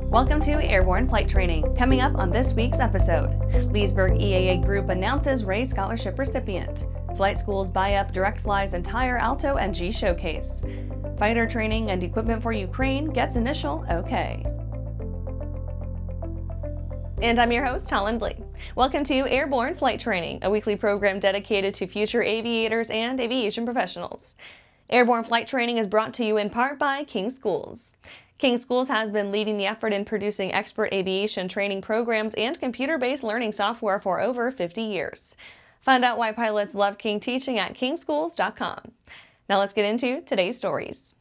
Welcome to Airborne Flight Training. Coming up on this week's episode, Leesburg EAA Group announces Ray Scholarship recipient. Flight schools buy up DirectFly's entire Alto NG showcase. Fighter training and equipment for Ukraine gets initial okay. And I'm your host, Holland Lee. Welcome to Airborne Flight Training, a weekly program dedicated to future aviators and aviation professionals. Airborne Flight Training is brought to you in part by King Schools. King Schools has been leading the effort in producing expert aviation training programs and computer-based learning software for over 50 years. Find out why pilots love King teaching at kingschools.com. Now let's get into today's stories.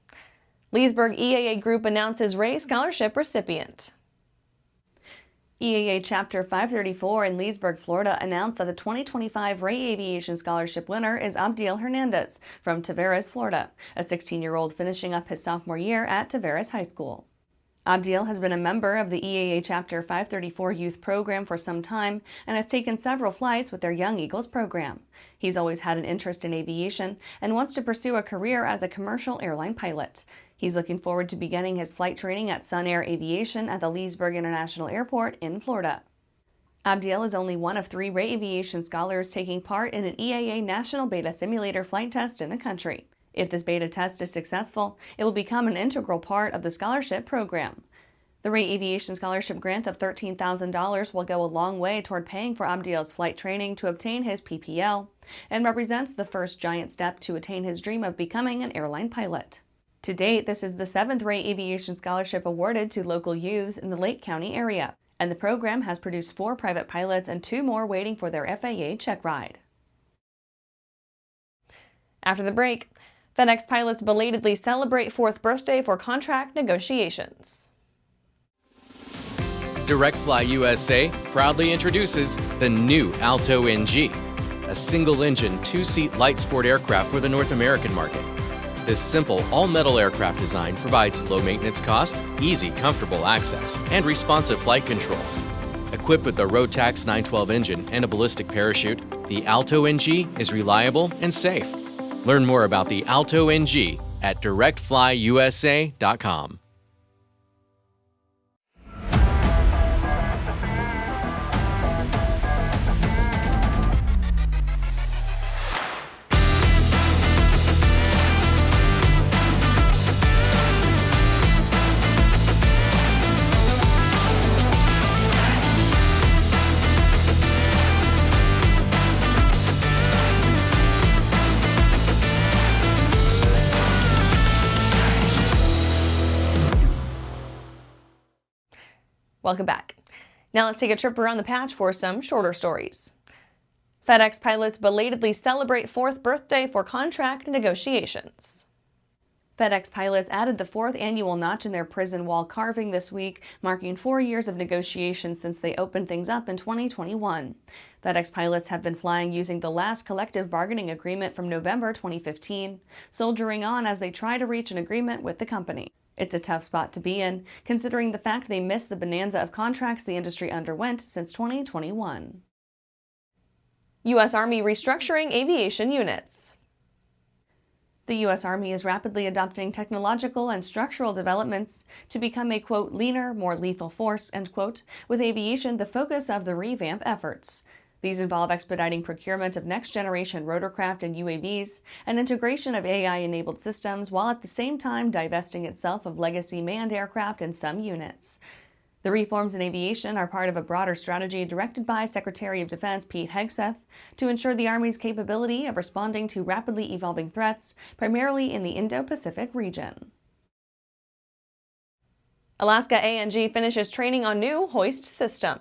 Leesburg EAA Group announces Ray Scholarship recipient. EAA Chapter 534 in Leesburg, Florida announced that the 2025 Ray Aviation Scholarship winner is Abdiel Hernandez from Tavares, Florida, a 16-year-old finishing up his sophomore year at Tavares High School. Abdiel has been a member of the EAA Chapter 534 youth program for some time and has taken several flights with their Young Eagles program. He's always had an interest in aviation and wants to pursue a career as a commercial airline pilot. He's looking forward to beginning his flight training at Sun Air Aviation at the Leesburg International Airport in Florida. Abdiel is only one of 3 Ray Aviation scholars taking part in an EAA National Beta Simulator flight test in the country. If this beta test is successful, it will become an integral part of the scholarship program. The Ray Aviation Scholarship grant of $13,000 will go a long way toward paying for Abdiel's flight training to obtain his PPL and represents the first giant step to attain his dream of becoming an airline pilot. To date, this is the 7th Ray Aviation Scholarship awarded to local youths in the Lake County area, and the program has produced 4 private pilots and 2 more waiting for their FAA check ride. After the break, FedEx pilots belatedly celebrate 4th birthday for contract negotiations. DirectFly USA proudly introduces the new Alto NG, a single-engine, 2-seat light sport aircraft for the North American market. This simple, all-metal aircraft design provides low-maintenance cost, easy, comfortable access, and responsive flight controls. Equipped with the Rotax 912 engine and a ballistic parachute, the Alto NG is reliable and safe. Learn more about the Alto NG at DirectFlyUSA.com. Welcome back. Now let's take a trip around the patch for some shorter stories. FedEx pilots belatedly celebrate 4th birthday for contract negotiations. FedEx pilots added the 4th annual notch in their prison wall carving this week, marking 4 years of negotiations since they opened things up in 2021. FedEx pilots have been flying using the last collective bargaining agreement from November 2015, soldiering on as they try to reach an agreement with the company. It's a tough spot to be in, considering the fact they missed the bonanza of contracts the industry underwent since 2021. U.S. Army restructuring aviation units. The U.S. Army is rapidly adopting technological and structural developments to become a, quote, leaner, more lethal force, end quote, with aviation the focus of the revamp efforts. These involve expediting procurement of next-generation rotorcraft and UAVs and integration of AI-enabled systems while at the same time divesting itself of legacy manned aircraft in some units. The reforms in aviation are part of a broader strategy directed by Secretary of Defense Pete Hegseth to ensure the Army's capability of responding to rapidly evolving threats, primarily in the Indo-Pacific region. Alaska ANG finishes training on new Hoist system.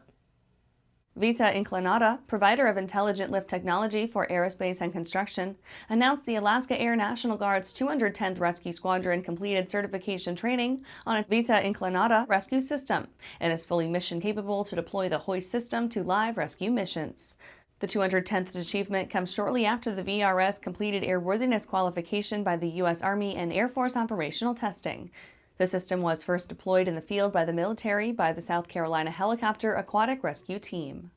Vita Inclinata, provider of intelligent lift technology for aerospace and construction, announced the Alaska Air National Guard's 210th Rescue Squadron completed certification training on its Vita Inclinata rescue system and is fully mission capable to deploy the Hoist system to live rescue missions. The 210th achievement comes shortly after the VRS completed airworthiness qualification by the U.S. Army and Air Force operational testing. The system was first deployed in the field by the military by the South Carolina Helicopter Aquatic Rescue Team.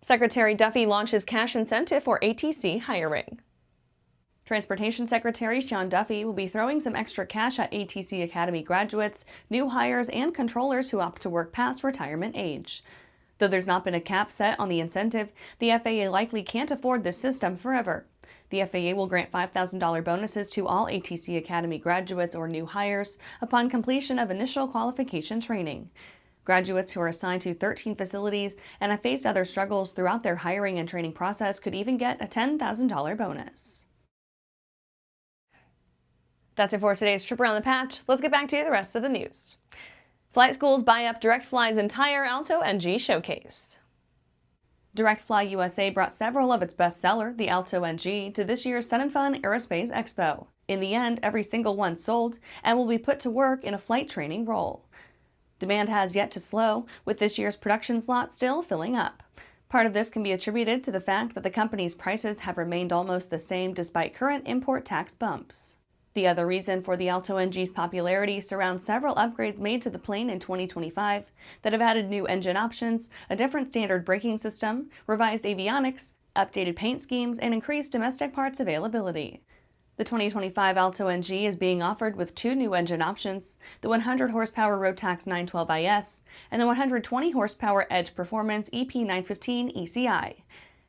Secretary Duffy launches cash incentive for ATC hiring. Transportation Secretary Sean Duffy will be throwing some extra cash at ATC Academy graduates, new hires, and controllers who opt to work past retirement age. Though there's not been a cap set on the incentive, the FAA likely can't afford this system forever. The FAA will grant $5,000 bonuses to all ATC Academy graduates or new hires upon completion of initial qualification training. Graduates who are assigned to 13 facilities and have faced other struggles throughout their hiring and training process could even get a $10,000 bonus. That's it for today's trip around the patch. Let's get back to the rest of the news. Flight schools buy up DirectFly's entire Alto NG showcase. DirectFly USA brought several of its bestseller, the Alto NG, to this year's Sun 'n Fun Aerospace Expo. In the end, every single one sold and will be put to work in a flight training role. Demand has yet to slow, with this year's production slot still filling up. Part of this can be attributed to the fact that the company's prices have remained almost the same despite current import tax bumps. The other reason for the Alto NG's popularity surrounds several upgrades made to the plane in 2025 that have added new engine options, a different standard braking system, revised avionics, updated paint schemes, and increased domestic parts availability. The 2025 Alto NG is being offered with two new engine options, the 100 horsepower Rotax 912IS and the 120 horsepower Edge Performance EP915 ECI.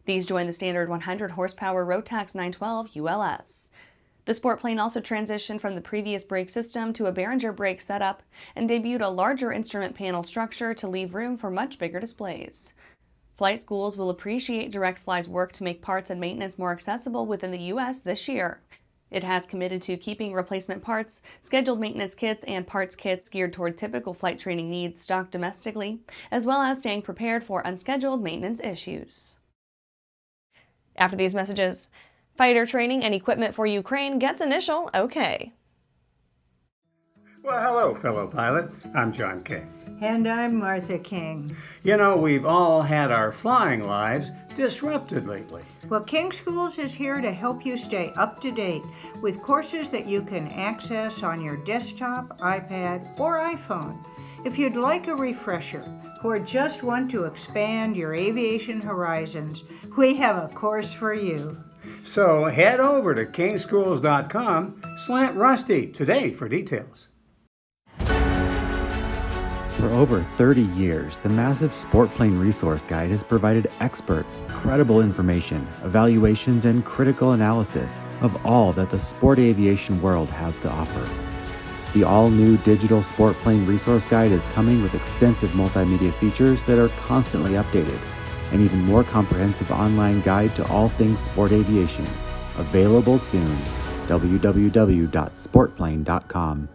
These join the standard 100 horsepower Rotax 912 ULS. The sport plane also transitioned from the previous brake system to a Behringer brake setup and debuted a larger instrument panel structure to leave room for much bigger displays. Flight schools will appreciate DirectFly's work to make parts and maintenance more accessible within the U.S. this year. It has committed to keeping replacement parts, scheduled maintenance kits, and parts kits geared toward typical flight training needs stocked domestically, as well as staying prepared for unscheduled maintenance issues. After these messages, fighter training and equipment for Ukraine gets initial okay. Well, hello, fellow pilot. I'm John King. And I'm Martha King. You know, we've all had our flying lives disrupted lately. Well, King Schools is here to help you stay up to date with courses that you can access on your desktop, iPad, or iPhone. If you'd like a refresher or just want to expand your aviation horizons, we have a course for you. So head over to kingschools.com/rusty today for details. For over 30 years, the massive Sport Plane Resource Guide has provided expert, credible information, evaluations, and critical analysis of all that the sport aviation world has to offer. The all-new digital Sport Plane Resource Guide is coming with extensive multimedia features that are constantly updated, an even more comprehensive online guide to all things sport aviation. Available soon. www.sportplane.com.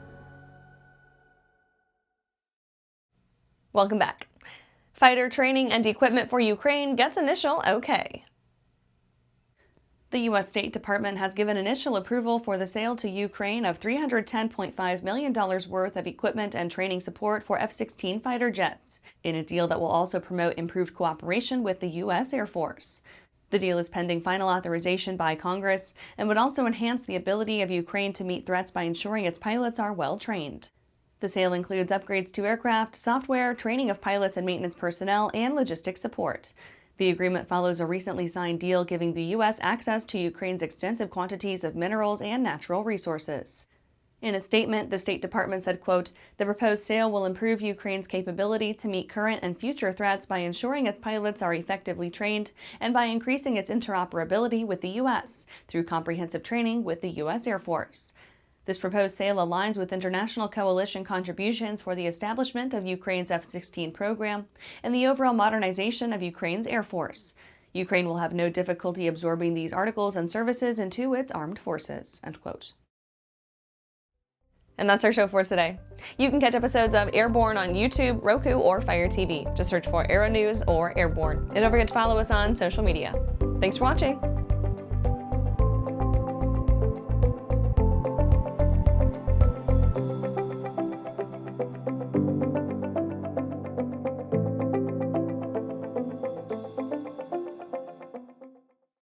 Welcome back. Fighter training and equipment for Ukraine gets initial okay. The U.S. State Department has given initial approval for the sale to Ukraine of $310.5 million worth of equipment and training support for F-16 fighter jets, in a deal that will also promote improved cooperation with the U.S. Air Force. The deal is pending final authorization by Congress and would also enhance the ability of Ukraine to meet threats by ensuring its pilots are well trained. The sale includes upgrades to aircraft, software, training of pilots and maintenance personnel, and logistics support. The agreement follows a recently signed deal giving the U.S. access to Ukraine's extensive quantities of minerals and natural resources. In a statement, the State Department said, quote, "The proposed sale will improve Ukraine's capability to meet current and future threats by ensuring its pilots are effectively trained and by increasing its interoperability with the U.S. through comprehensive training with the U.S. Air Force." This proposed sale aligns with international coalition contributions for the establishment of Ukraine's F-16 program and the overall modernization of Ukraine's Air Force. Ukraine will have no difficulty absorbing these articles and services into its armed forces, end quote. And that's our show for today. You can catch episodes of Airborne on YouTube, Roku, or Fire TV. Just search for Aero-News or Airborne. And don't forget to follow us on social media. Thanks for watching.